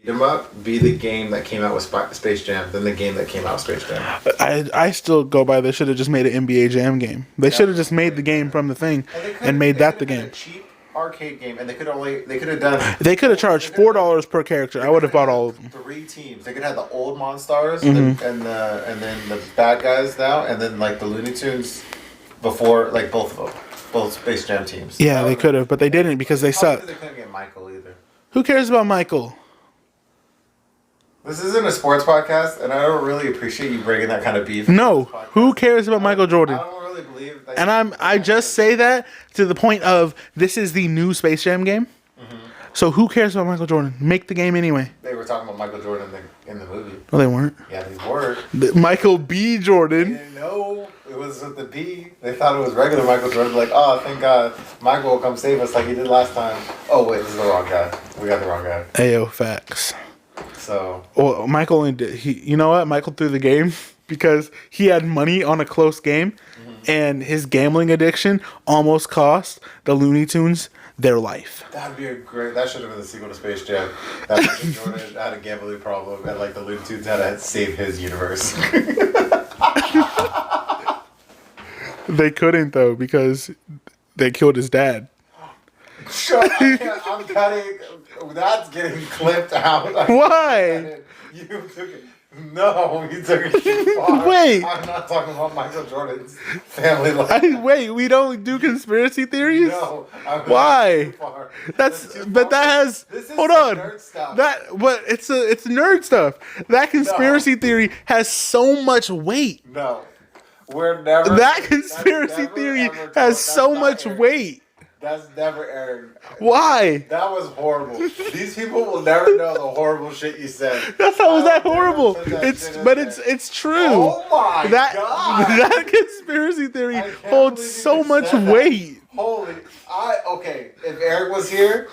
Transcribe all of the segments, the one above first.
Beat 'em up be the game that came out with Space Jam than the game that came out with Space Jam. I still go by they should have just made an NBA Jam game. They should have just made the game from the thing and made that the game. A cheap arcade game, and they could have done. They could have charged $4 per character. I would have bought all of them. 3 teams. They could have the old Monstars and then the bad guys now, and then like the Looney Tunes before, like both of them, both Space Jam teams. Yeah, they could have, but they didn't because they sucked. They couldn't get Michael either. Who cares about Michael? This isn't a sports podcast, and I don't really appreciate you bringing that kind of beef. No, who cares about Michael Jordan? I don't really believe that. And I just say that to the point of this is the new Space Jam game. So who cares about Michael Jordan? Make the game anyway. They were talking about Michael Jordan in the movie. No, they weren't. Yeah, they were. Michael B. Jordan. They didn't know it was with the B. They thought it was regular Michael Jordan. Like, oh, thank God, Michael will come save us like he did last time. Oh wait, this is the wrong guy. We got the wrong guy. Ayo, facts. So. Well, Michael only did. You know what? Michael threw the game because he had money on a close game, and his gambling addiction almost cost the Looney Tunes their life. That'd be that should have been the sequel to Space Jam. That Michael Jordan had a gambling problem, and like the Looney Tunes had to save his universe. They couldn't though because they killed his dad. Shut up! I'm cutting. That's getting clipped out. Why? You took it. No, you took it too far. Wait. I'm not talking about Michael Jordan's family life. Wait, we don't do conspiracy theories? No. Why? Too far. That's too but far. that has This is hold some on. nerd stuff. But it's nerd stuff. That conspiracy theory has so much weight. No. We're never. That conspiracy theory has so much weight. That's never airing. Why? That was horrible. These people will never know the horrible shit you said. That's how was that I would never horrible? put that It's shit in but there. it's true. Oh my that God. that conspiracy theory I can't holds believe you so just much said that. weight. Holy, okay. If Eric was here,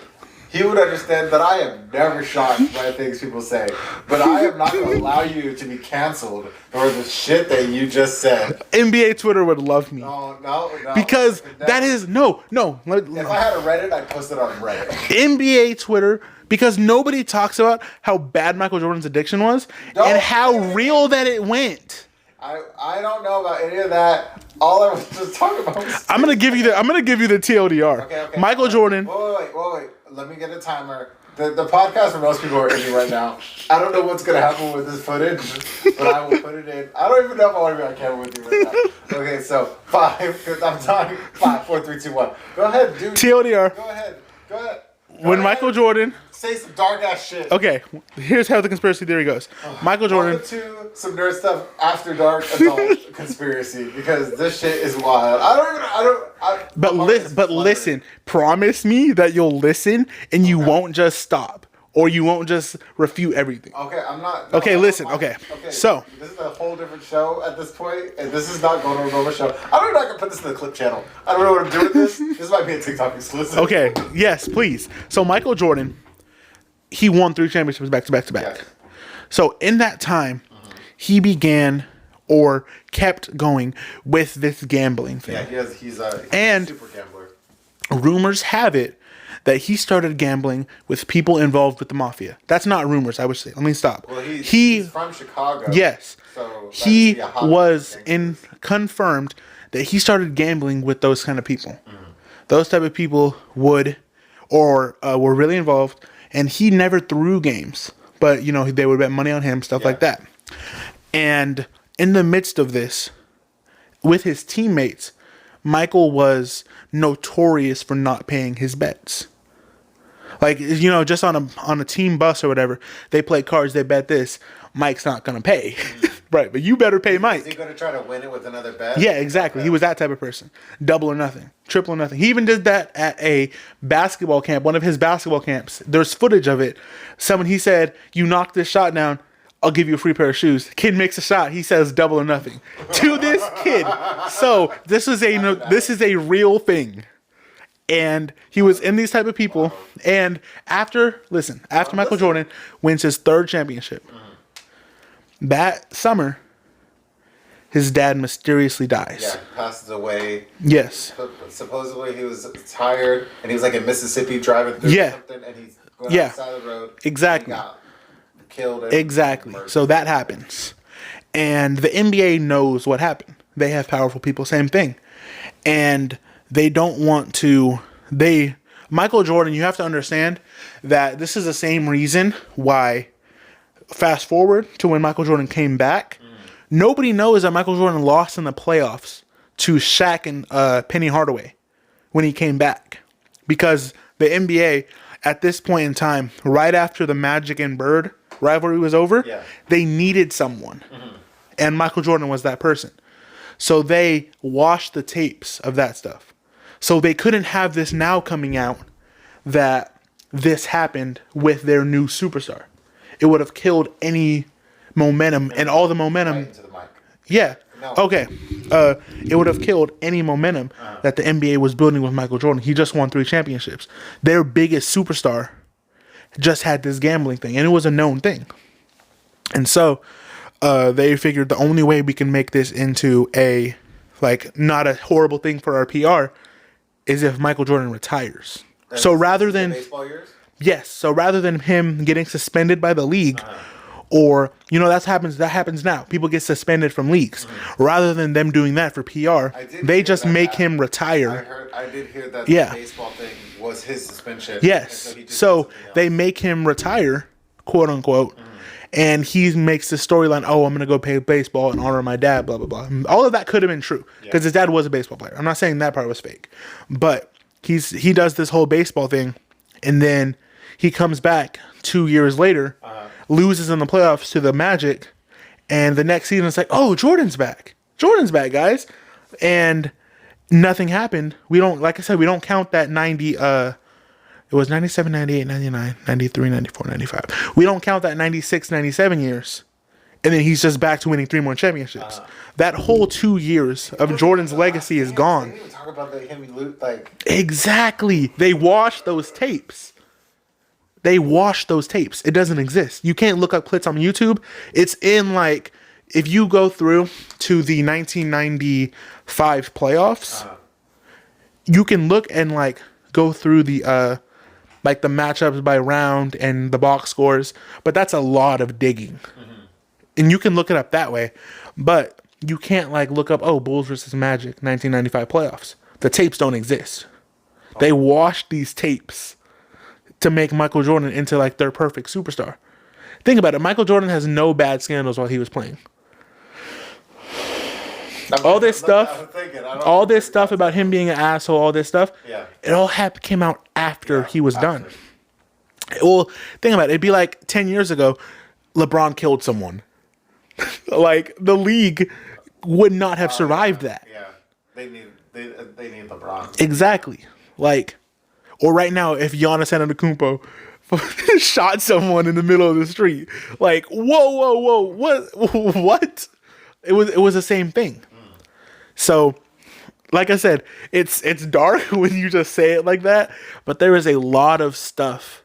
he would understand that I am never shocked by things people say. But I am not going to allow you to be canceled for the shit that you just said. NBA Twitter would love me. No. Because that is no. If I had a Reddit, I'd post it on Reddit. NBA Twitter, because nobody talks about how bad Michael Jordan's addiction was and how real that it went. I don't know about any of that. All I was just talking about was I'm gonna give you the TLDR. Okay. Michael Jordan. Wait. Let me get a timer. The podcast for most people are ending right now. I don't know what's gonna happen with this footage, but I will put it in. I don't even know if I want to be on camera with you right now. Okay, so 5. Because I'm talking 5, 4, 3, 2, 1. Go ahead, dude. TLDR. Go ahead. When Michael Jordan. Say some dark ass shit. Okay, here's how the conspiracy theory goes. Michael Jordan. Welcome to some nerd stuff after dark adult conspiracy, because this shit is wild. But listen, promise me that you'll listen and you won't just stop. Or you won't just refute everything. Okay, I'm not. Okay, listen. Okay, so this is a whole different show at this point, and this is not going to a normal show. I don't know if I can put this in the clip channel. I don't know what to do with this. This might be a TikTok exclusive. okay, yes, please. So Michael Jordan, he won 3 championships back to back to back. Yes. So in that time, he began or kept going with this gambling thing. Yeah, he's a And- super gambler. Rumors have it that he started gambling with people involved with the mafia. That's not rumors, I would say. Let me stop. Well, he's from Chicago. Yes. So He that would be a hot was gangster. confirmed that he started gambling with those kind of people. Those type of people would or were really involved, and he never threw games. But, they would bet money on him, stuff like that. And in the midst of this, with his teammates, Michael was notorious for not paying his bets. Like, just on a team bus or whatever, they play cards, they bet this, Mike's not going to pay. Right, but you better pay Mike. Is he going to try to win it with another bet? Yeah, exactly. Okay. He was that type of person. Double or nothing. Triple or nothing. He even did that at a basketball camp, one of his basketball camps. There's footage of it. He said, you knock this shot down, I'll give you a free pair of shoes. Kid makes a shot. He says double or nothing to this kid. So this is a real thing. And he was in these type of people. And after Michael Jordan wins his 3rd championship, that summer, his dad mysteriously dies. Yeah, passes away. Yes. Supposedly he was tired, and he was like in Mississippi driving through something, and he's going outside the road. Exactly. killed him. Exactly. So that happens. And the NBA knows what happened. They have powerful people, same thing. And they don't want to... Michael Jordan, you have to understand that this is the same reason why, fast forward to when Michael Jordan came back, nobody knows that Michael Jordan lost in the playoffs to Shaq and Penny Hardaway when he came back. Because the NBA, at this point in time, right after the Magic and Bird rivalry was over, they needed someone. And Michael Jordan was that person. So they washed the tapes of that stuff. So they couldn't have this now coming out that this happened with their new superstar. It would have killed any momentum and all the momentum. Right into the mic. Yeah. No. Okay. It would have killed any momentum that the NBA was building with Michael Jordan. He just won 3 championships. Their biggest superstar just had this gambling thing, and it was a known thing. And so they figured the only way we can make this into a, not a horrible thing for our PR is if Michael Jordan retires. So rather than... baseball years? Yes. So rather than him getting suspended by the league, or, that happens now. People get suspended from leagues. Rather than them doing that for PR, they just make him retire. I did hear that the baseball thing was his suspension. Yes. So they make him retire, quote unquote, and he makes the storyline, oh, I'm going to go play baseball and honor my dad, blah, blah, blah. All of that could have been true because his dad was a baseball player. I'm not saying that part was fake. But he does this whole baseball thing, and then he comes back 2 years later, loses in the playoffs to the Magic, and the next season it's like, oh, Jordan's back. Jordan's back, guys. And nothing happened. We don't, like I said, we don't count that 90, it was 97, 98, 99, 93, 94, 95. We don't count that 96, 97 years. And then he's just back to winning 3 more championships. That whole 2 years of Jordan's legacy is gone. They didn't even talk about Exactly. They washed those tapes. It doesn't exist. You can't look up clips on YouTube. It's in if you go through to the 1995 playoffs, you can look and go through the the matchups by round and the box scores, but that's a lot of digging. And you can look it up that way, but you can't look up, oh, Bulls versus Magic 1995 playoffs. The tapes don't exist. They washed these tapes to make Michael Jordan into their perfect superstar. Think about it. Michael Jordan has no bad scandals while he was playing. All this stuff about him being an asshole, all this stuff, it all came out after he was done. Well, think about it. It'd be 10 years ago, LeBron killed someone. The league would not have survived that. Yeah, they need LeBron. Exactly. Or right now, if Giannis Antetokounmpo shot someone in the middle of the street, whoa, what? It was the same thing. So, like I said, it's dark when you just say it like that, but there is a lot of stuff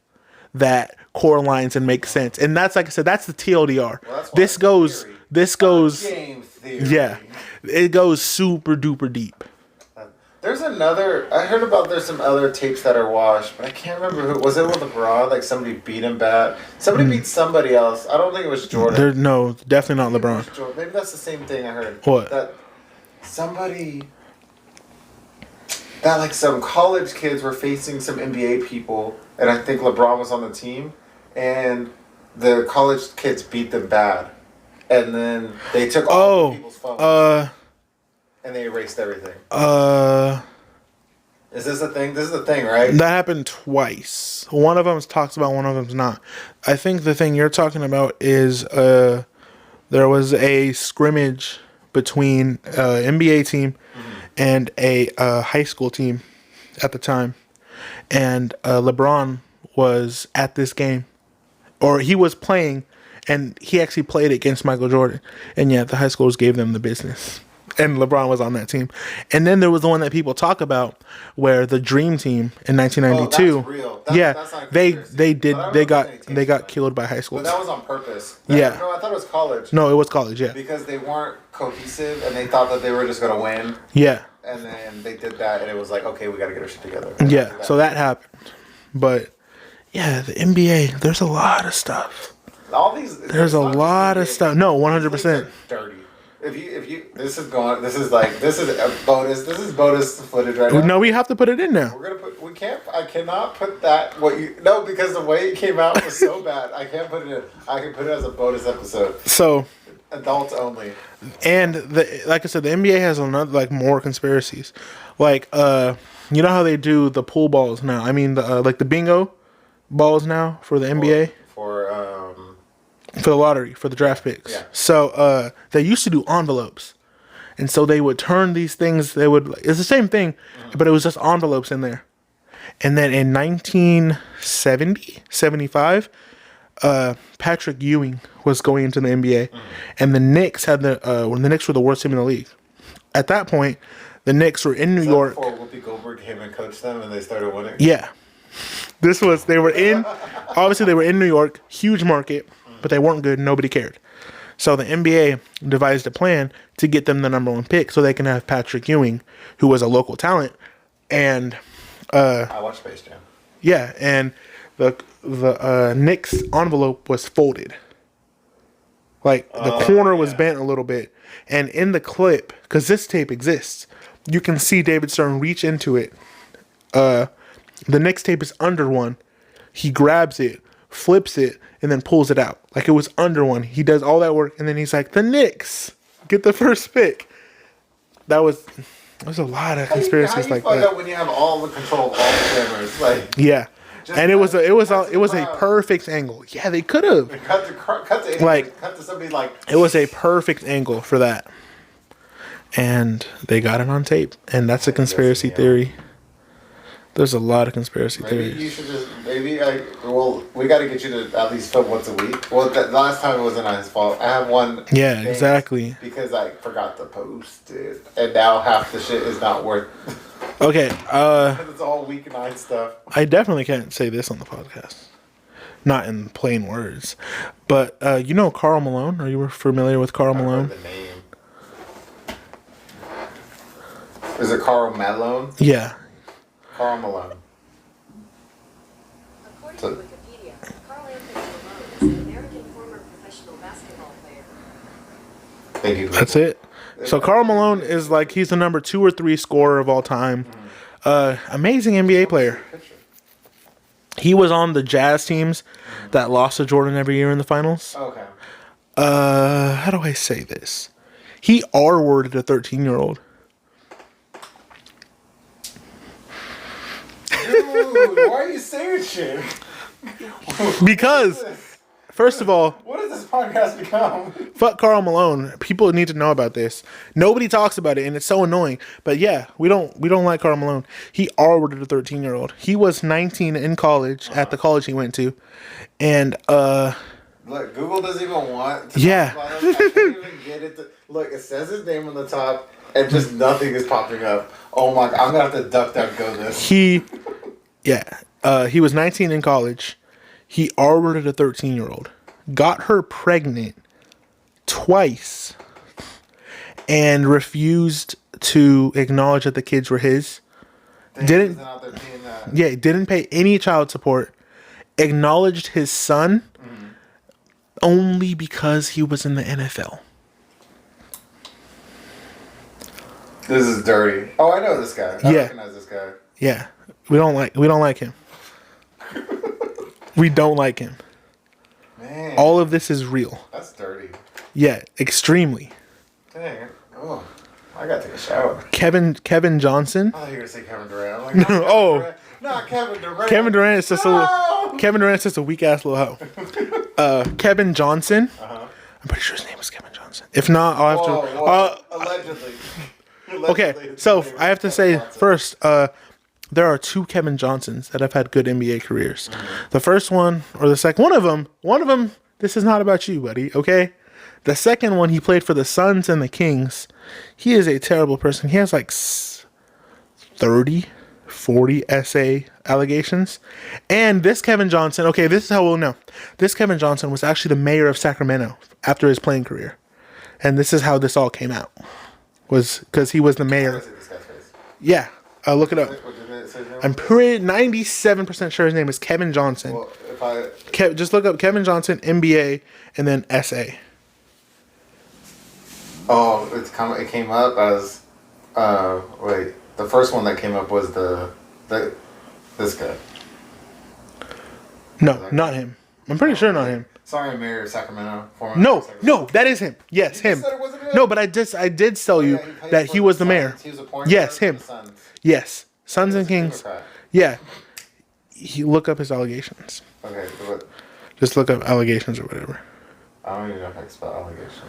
that correlines and makes sense, and that's, like I said, that's the TLDR. Well, this goes, game theory. Yeah, it goes super duper deep. There's another. I heard about there's some other tapes that are washed, but I can't remember who. Was it with LeBron? Somebody beat him bad. Somebody beat somebody else. I don't think it was Jordan. No, definitely not LeBron. Maybe that's the same thing I heard. What? That somebody. That some college kids were facing some NBA people, and I think LeBron was on the team, and the college kids beat them bad, and then they took all the people's phones. And they erased everything. Is this a thing? This is a thing, right? That happened twice. One of them talks about, one of them's not. I think the thing you're talking about is there was a scrimmage between an NBA team and a high school team at the time. And LeBron was at this game. Or he was playing, and he actually played against Michael Jordan. And yeah, the high schools gave them the business. And LeBron was on that team. And then there was the one that people talk about where the Dream Team in 1992. That's real. That's not they got killed by high schools. But that was on purpose. Yeah. No, I thought it was college. No, it was college, yeah. Because they weren't cohesive and they thought that they were just going to win. Yeah. And then they did that and it was okay, we got to get our shit together. Yeah, so that happened. But yeah, the NBA, there's a lot of stuff. all these. There's a lot of stuff. No, 100%. Dirty. If you, this is a bonus. This is bonus footage right now. No, we have to put it in now. I cannot put that. Because the way it came out was so bad. I can't put it in. I can put it as a bonus episode. So. Adults only. And like I said, the NBA has another more conspiracies. You know how they do the pool balls now? I mean, the bingo balls now for the NBA. For the lottery, for the draft picks. Yeah. So they used to do envelopes. And so they would turn these things, it's the same thing, but it was just envelopes in there. And then in 1975, Patrick Ewing was going into the NBA. And the Knicks when the Knicks were the worst team in the league. At that point, the Knicks were in New York. Before Whoopi Goldberg came and coached them and they started winning? Yeah. They were in New York, huge market. But they weren't good. Nobody cared. So the NBA devised a plan to get them the number 1 pick so they can have Patrick Ewing, who was a local talent. And I watched Space Jam. Yeah, and the Knicks envelope was folded. The corner was bent a little bit. And in the clip, because this tape exists, you can see David Stern reach into it. The Knicks tape is under one. He grabs it, flips it, and then pulls it out. It was under one. He does all that work, and then he's like, the Knicks get the first pick. There's a lot of conspiracies like that. How you fuck up when you have all the control of all the cameras? Yeah. And it was a perfect angle. Yeah, they could have. Cut to somebody It was a perfect angle for that. And they got it on tape. And that's a conspiracy theory. There's a lot of conspiracy theories. You should we got to get you to at least film once a week. Well, the last time it wasn't his fault. I have one. Yeah, exactly. Because I forgot to post it. And now half the shit is not worth. Okay. It's all weeknight stuff. I definitely can't say this on the podcast. Not in plain words. But, Karl Malone? Are you familiar with Karl Malone? I heard the name. Is it Karl Malone? Yeah. Karl Malone. According to Wikipedia, Karl Anthony Malone is an American former professional basketball player. Thank you. That's it. So Karl Malone is he's the number 2 or 3 scorer of all time. Amazing NBA player. He was on the Jazz teams that lost to Jordan every year in the finals. Okay. How do I say this? He R-worded a 13-year-old. Dude, why are you saying shit? Because, first of all, what has this podcast become? Fuck Karl Malone. People need to know about this. Nobody talks about it, and it's so annoying. But yeah, we don't like Karl Malone. He R-worded a 13-year-old. He was 19 in college at the college he went to, and look, Google doesn't even want to talk about him. I can't even get it. Look, it says his name on the top, and just nothing is popping up. Oh my! I'm gonna have to duck go this. He was 19 in college. He R-worded a 13-year-old, got her pregnant twice, and refused to acknowledge that the kids were his. Didn't pay any child support. Acknowledged his son only because he was in the NFL. This is dirty. Oh, I know this guy. I recognize this guy. Yeah. We don't like him. We don't like him. Man. All of this is real. That's dirty. Yeah, extremely. Dang. Oh, I gotta take a shower. Kevin Johnson. I thought you were gonna say Kevin Durant. I'm like, oh. Not Kevin Durant. Kevin Durant is just a weak ass little hoe. Kevin Johnson. I'm pretty sure his name is Kevin Johnson. If not, I'll have to. Allegedly. Okay, so I have to say first, there are 2 Kevin Johnsons that have had good NBA careers. The first one, or the second, one of them, this is not about you, buddy, okay? The second one, he played for the Suns and the Kings. He is a terrible person. He has 30, 40 SA allegations. And this Kevin Johnson, okay, this is how we'll know. This Kevin Johnson was actually the mayor of Sacramento after his playing career. And this is how this all came out. Was because he was the mayor. Look it up. I'm pretty 97% sure his name is Kevin Johnson. Well, if verify it. Just look up Kevin Johnson, NBA, and then SA. Oh, it came up as wait. The first one that came up was this guy. No, not him. I'm pretty sure not him. Sorry, Mayor of Sacramento. Former No, Mayor of Sacramento. no, that is him. Yes, You him. said it wasn't him? No, but I did tell you played that for he was the Suns. mayor. He was a point Yes, guard him. for the Suns. Yes, Sons and He was a Kings. Democrat. Yeah, look up his allegations. Okay, so what? Just look up allegations or whatever. I don't even know if I can spell allegations.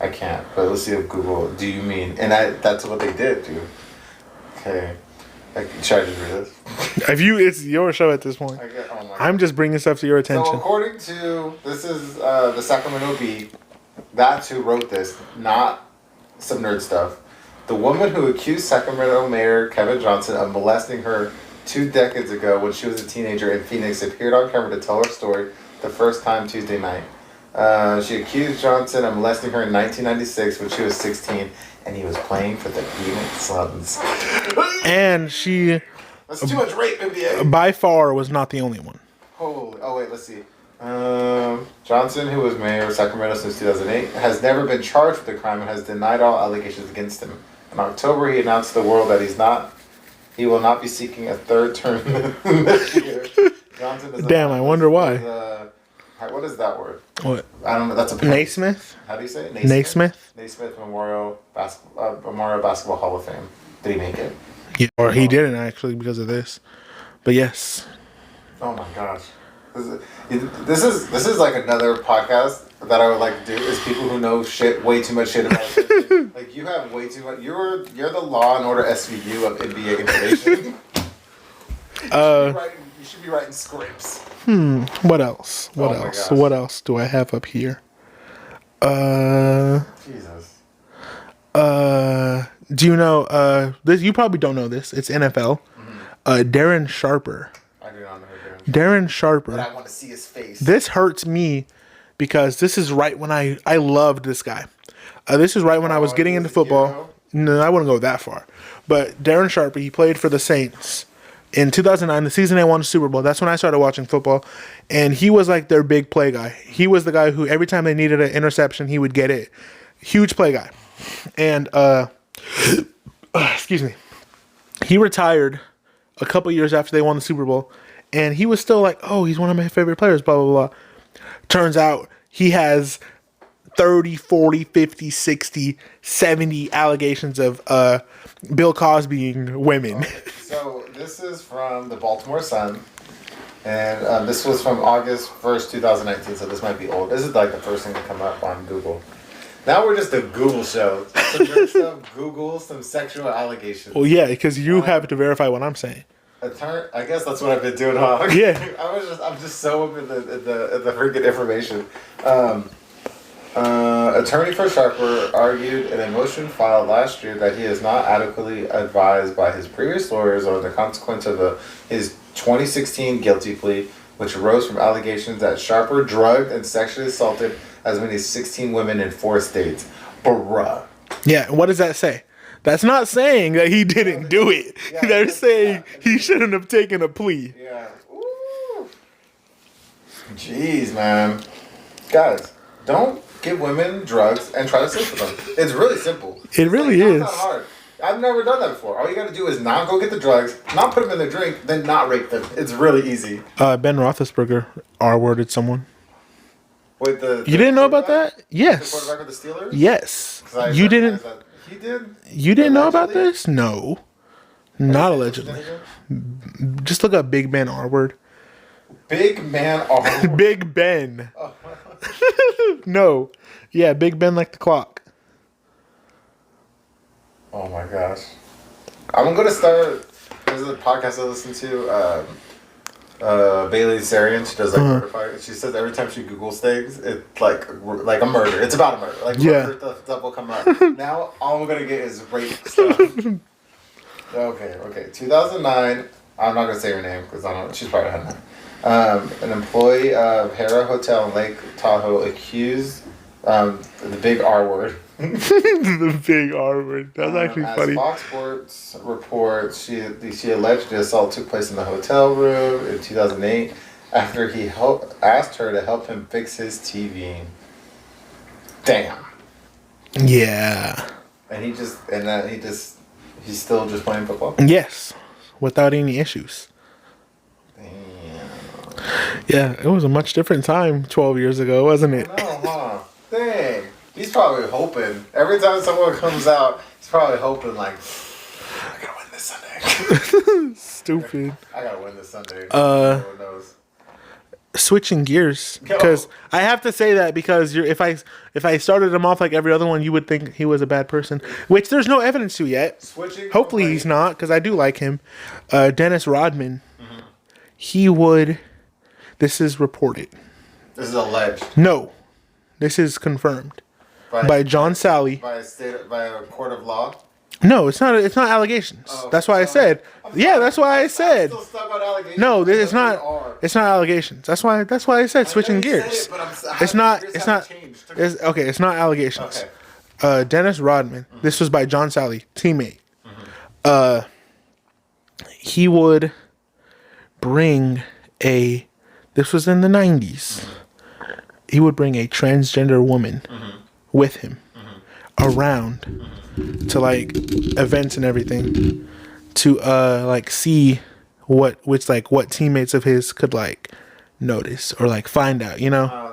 I can't, but let's see if Google. Do you mean? And that's what they did, dude. Okay. Should I just read this? If you, it's your show at this point. Oh my God. I'm just bringing stuff to your attention. So according to this is the Sacramento Bee, that's who wrote this, not some nerd stuff. The woman who accused Sacramento Mayor Kevin Johnson of molesting her 2 decades ago when she was a teenager in Phoenix appeared on camera to tell her story the first time Tuesday night. She accused Johnson of molesting her in 1996 when she was 16, and he was playing for the Phoenix Suns. And she, That's too much rape, NBA. by far, was not the only one. Holy! Oh wait, let's see. Johnson, who was mayor of Sacramento since 2008, has never been charged with the crime and has denied all allegations against him. In October, he announced to the world that he will not be seeking a third term this year. Johnson is Damn, I wonder why. What is that word? What? I don't know. That's a Naismith? How do you say it? Naismith? Naismith Memorial Basketball Hall of Fame. Did he make it? Yeah, or he didn't actually because of this. But yes. Oh my gosh. This is like another podcast that I would like to do is people who know way too much shit about it. Like you have way too much. You're the Law and Order SVU of NBA information. You should be writing scripts. What else? What Oh my else? gosh. What else do I have up here? Jesus. Do you know this? You probably don't know this. It's NFL. Darren Sharper. I do not know who Darren Sharper. but I want to see his face. This hurts me because this is right when I loved this guy. This is right when I was getting he into was a football. hero? No, I wouldn't go that far. But Darren Sharper, he played for the Saints. In 2009, the season they won the Super Bowl, that's when I started watching football. And he was like their big play guy. He was the guy who every time they needed an interception, he would get it. Huge play guy. And, excuse me. He retired a couple years after they won the Super Bowl. And he was still like, oh, he's one of my favorite players, blah, blah, blah. Turns out he has 30, 40, 50, 60, 70 allegations of Bill Cosbying women. So this is from the Baltimore Sun, and this was from August 1st, 2019. So this might be old. This is like the first thing to come up on Google. Now we're just a Google show. Some nerd stuff, Google, some sexual allegations. Well, yeah, because you have to verify what I'm saying. I guess that's what I've been doing, huh? Yeah. I'm just so up in the freaking information. Attorney for Sharper argued in a motion filed last year that he is not adequately advised by his previous lawyers on the consequence of his 2016 guilty plea, which arose from allegations that Sharper drugged and sexually assaulted as many as 16 women in 4 states. Bruh. Yeah, what does that say? That's not saying that he didn't do it. Yeah, They're yeah, saying yeah. he shouldn't have taken a plea. Yeah. Ooh. Jeez, man. Guys, don't give women drugs and try to sleep with them. It's really simple. It really It's is. not that hard. I've never done that before. All you got to do is not go get the drugs, not put them in their drink, then not rape them. It's really easy. Ben Roethlisberger R-worded someone. Wait, You didn't know about quarterback? that? Yes. The quarterback of the Steelers? Yes. 'Cause I You didn't. recognized that. He did? You didn't know about Allegedly? this? No. Not allegedly. Just look up Big Ben R-word. Big man arm. Big Ben. No. Yeah, Big Ben like the clock. Oh my gosh. I'm going to start. There's a podcast I listen to. Bailey Sarian, she does like murder fight. She says every time she Googles things, it's like a murder. It's about a murder. Like Yeah. murder stuff will come up. Now all I'm gonna get is rape stuff. Okay. 2009. I'm not gonna say her name because I don't. She's probably had an employee of Hera Hotel in Lake Tahoe accused the big R word. The big R-word. That's actually As funny. Fox Sports reports, she alleged the assault took place in the hotel room in 2008 after he asked her to help him fix his TV. Damn. Yeah. And he's still just playing football? Yes. Without any issues. Damn. Yeah, it was a much different time 12 years ago, wasn't it? No, huh? Dang. He's probably hoping. Every time someone comes out, he's probably hoping, like, I gotta win this Sunday. Stupid. I gotta win this Sunday. No one knows. Switching gears, because I have to say that because if I started him off like every other one, you would think he was a bad person, which there's no evidence to yet. Hopefully he's not, because I do like him. Dennis Rodman, he would. This is reported. This is alleged. No, this is confirmed by John Sally. By a court of law. No, it's not. It's not allegations. That's why I said. Yeah, that's why I said. I'm still stuck on allegations. No, it's not. It's not allegations. That's why I said switching gears. It's not. It's not. Okay. It's not allegations. Okay. Dennis Rodman. This was by John Sally, teammate. He would bring a. This was in the 90s. He would bring a transgender woman with him around to like events and everything to like see what teammates of his could like notice or like find out,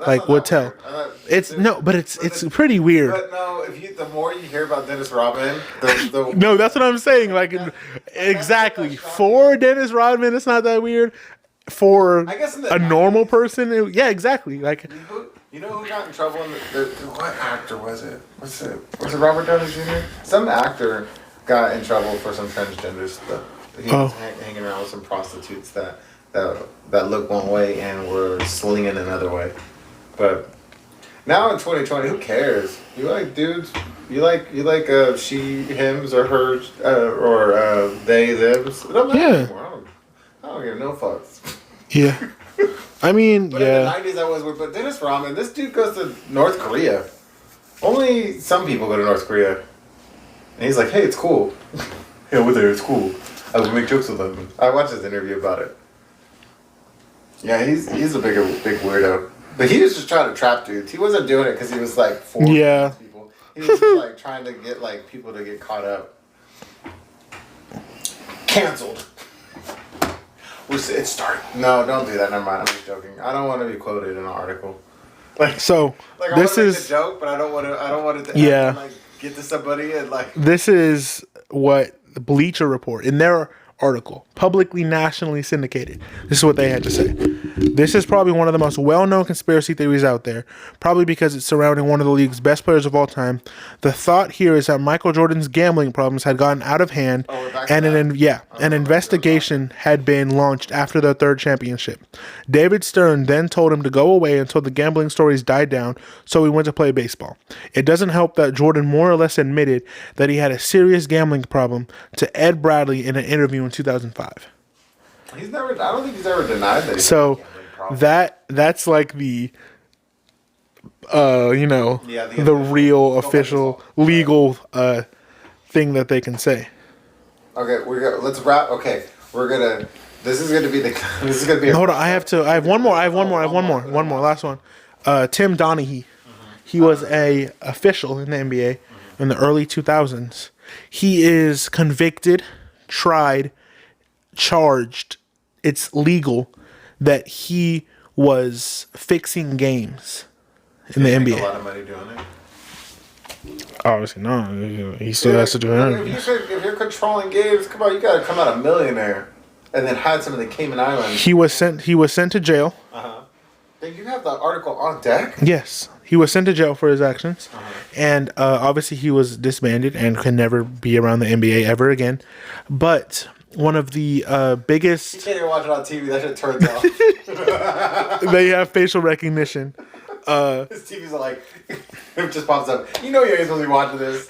like would tell. But it's pretty weird. But no, the more you hear about Dennis Rodman, the no, that's what I'm saying. Like exactly for Dennis Rodman, it's not that weird. For a normal person, yeah, exactly. Like you know who got in trouble? What actor was it? Was it Robert Downey Jr.? Some actor got in trouble for some transgender stuff. He was hanging around with some prostitutes that looked one way and were slinging another way. But now in 2020, who cares? You like dudes? You like she, hims, or hers, or they, thems? It don't matter anymore. I don't give no fucks. Yeah. I mean, but in the 90s, I was with. But Dennis Rodman, this dude goes to North Korea. Only some people go to North Korea. And he's like, hey, it's cool. Hey, over there, it's cool. I would make jokes with him. I watched his interview about it. Yeah, he's a big weirdo. But he was just trying to trap dudes. He wasn't doing it because he was like for people. He was just like trying to get like people to get caught up. Canceled. It's starting. No, don't do that. Never mind. I'm just joking. I don't want to be quoted in an article. This is a joke, but I don't want it to like get to somebody and like. This is what the Bleacher Report in their article, publicly nationally syndicated. This is what they had to say. This is probably one of the most well-known conspiracy theories out there, probably because it's surrounding one of the league's best players of all time. The thought here is that Michael Jordan's gambling problems had gotten out of hand, and an investigation had been launched after their third championship. David Stern then told him to go away until the gambling stories died down, so he went to play baseball. It doesn't help that Jordan more or less admitted that he had a serious gambling problem to Ed Bradley in an interview in 2005. I don't think he's ever denied that. So that's like the the real official legal thing that they can say. Okay, let's wrap. Okay, this is gonna be. Hold on, I have one more. Last one. Tim Donaghy. He was a official in the NBA in the early 2000s. He is convicted, tried, charged. It's legal that he was fixing games in the NBA. A lot of money doing it. Obviously not. He still has to do it. If you're controlling games, come on, you gotta come out a millionaire, and then hide some of the Cayman Islands. He was sent to jail. Then you have the article on deck. Yes, he was sent to jail for his actions, and obviously he was disbanded and can never be around the NBA ever again. But one of the biggest. You can't even watch it on TV. That shit turns off. They have facial recognition. His TV's like, it just pops up. You know you're supposed to be watching this.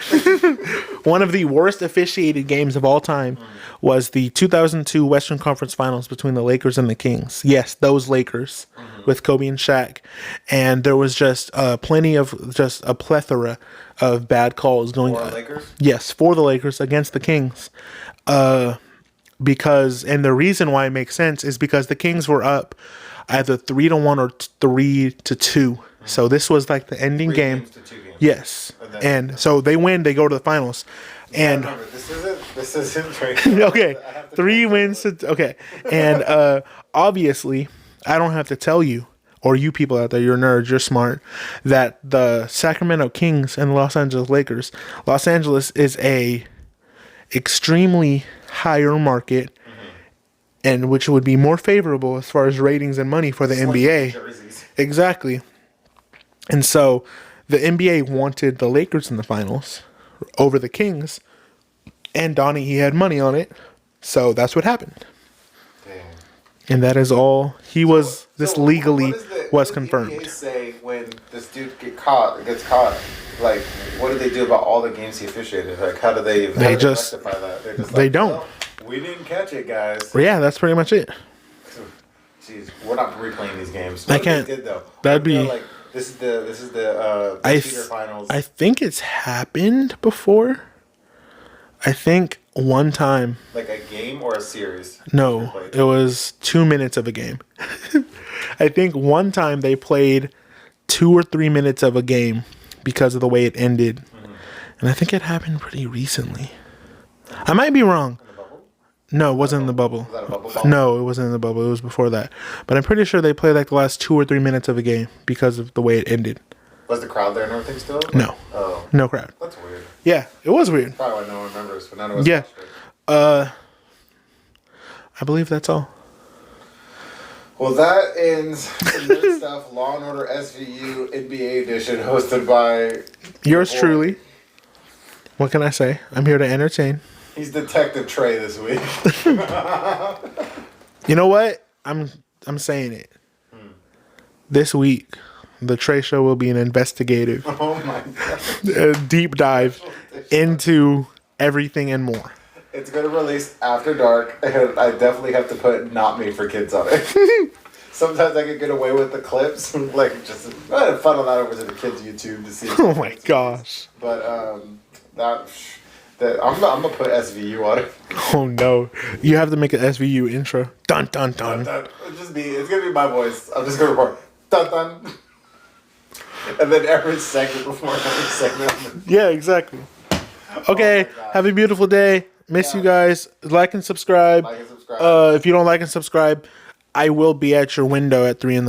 One of the worst officiated games of all time was the 2002 Western Conference Finals between the Lakers and the Kings. Yes, those Lakers with Kobe and Shaq. And there was just a plethora of bad calls going on. For the Lakers? Yes, for the Lakers against the Kings. And the reason why it makes sense is because the Kings were up, either 3-1 or 3-2. So this was like the ending 3 game. games to 2 games. Yes, and so they win. They go to the finals, and Remember, this isn't right. okay, 3 wins. Okay, and obviously, I don't have to tell you, or you people out there, you're nerds, you're smart, that the Sacramento Kings and the Los Angeles Lakers, Los Angeles is a extremely higher market, and which would be more favorable as far as ratings and money for the NBA. Jerseys. Exactly. And so the NBA wanted the Lakers in the finals over the Kings, and Donnie, he had money on it, so that's what happened. Dang. And that is all. This legally was what confirmed. What does the NBA say when this dude gets caught? Like, what do they do about all the games he officiated? Like, how do they just rectify that? They're just they like, don't. "Well, we didn't catch it, guys." Well, yeah, that's pretty much it. Jeez, we're not replaying these games. I What if can't. They did, though? That'd What if they're be- like, this is the cheater finals. I think it's happened before. I think one time. Like a game or a series? No, it was 2 minutes of a game. I think one time they played 2 or 3 minutes of a game because of the way it ended. And I think it happened pretty recently. I might be wrong. In the bubble? No, it wasn't in the bubble. Was that a bubble ball? No, it wasn't in the bubble. It was before that. But I'm pretty sure they played like the last 2 or 3 minutes of a game because of the way it ended. Was the crowd there and everything still? No. Oh, No crowd. that's weird. Yeah, it was weird. Probably why no one remembers, but none of us Yeah. watched it. I believe that's all. Well, that ends some good stuff. Law and Order SVU NBA edition, hosted by Yours boy. truly. What can I say? I'm here to entertain. He's Detective Trey this week. You know what? I'm saying it. This week, the Trey Show will be an investigative, Oh my god! deep dive into everything and more. It's gonna release after dark, and I definitely have to put "Not Me for Kids" on it. Sometimes I can get away with the clips, like just I had funnel that over to the kids' YouTube to see. Oh my gosh. But I'm gonna put SVU on it. Oh no. You have to make an SVU intro. Dun dun dun. It's gonna be my voice. I'm just gonna report dun dun, and then every segment before every segment. Yeah, exactly. Okay. Oh my God. Have a beautiful day. Miss you guys. Like and subscribe. Like and subscribe. If you don't like and subscribe, I will be at your window at 3 a.m.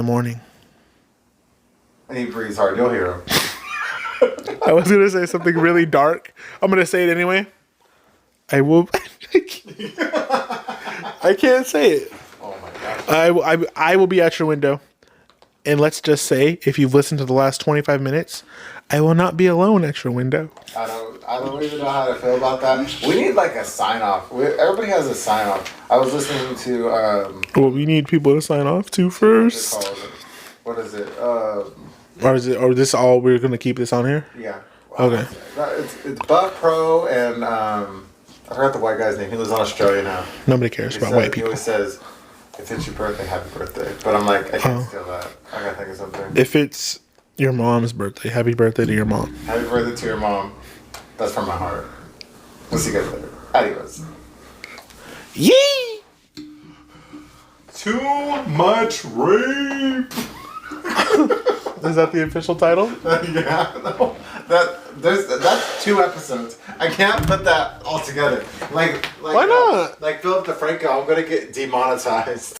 And he breathes hard. You'll hear him. I was gonna say something really dark. I'm gonna say it anyway. I will. I can't say it. Oh my god. I will be at your window, and let's just say, if you've listened to the last 25 minutes, I will not be alone at your window. I don't even know how to feel about that. We need like a sign off. Everybody has a sign off. I was listening to Well, we need people to sign off to first. what is it? Or this all we're gonna keep this on here? Yeah. Okay. It's Buck Pro and I forgot the white guy's name. He lives in Australia now. Nobody cares about white He people. always says, "If it's your birthday, happy birthday." But I'm like, I can't steal that. I gotta think of something. If it's your mom's birthday, happy birthday to your mom. Happy birthday to your mom. That's from my heart. We'll see you guys later. Adios. Yee! Too much rape. Is that the official title? Yeah, no. That's 2 episodes. I can't put that all together. Like Why not? Like Philip DeFranco, I'm gonna get demonetized.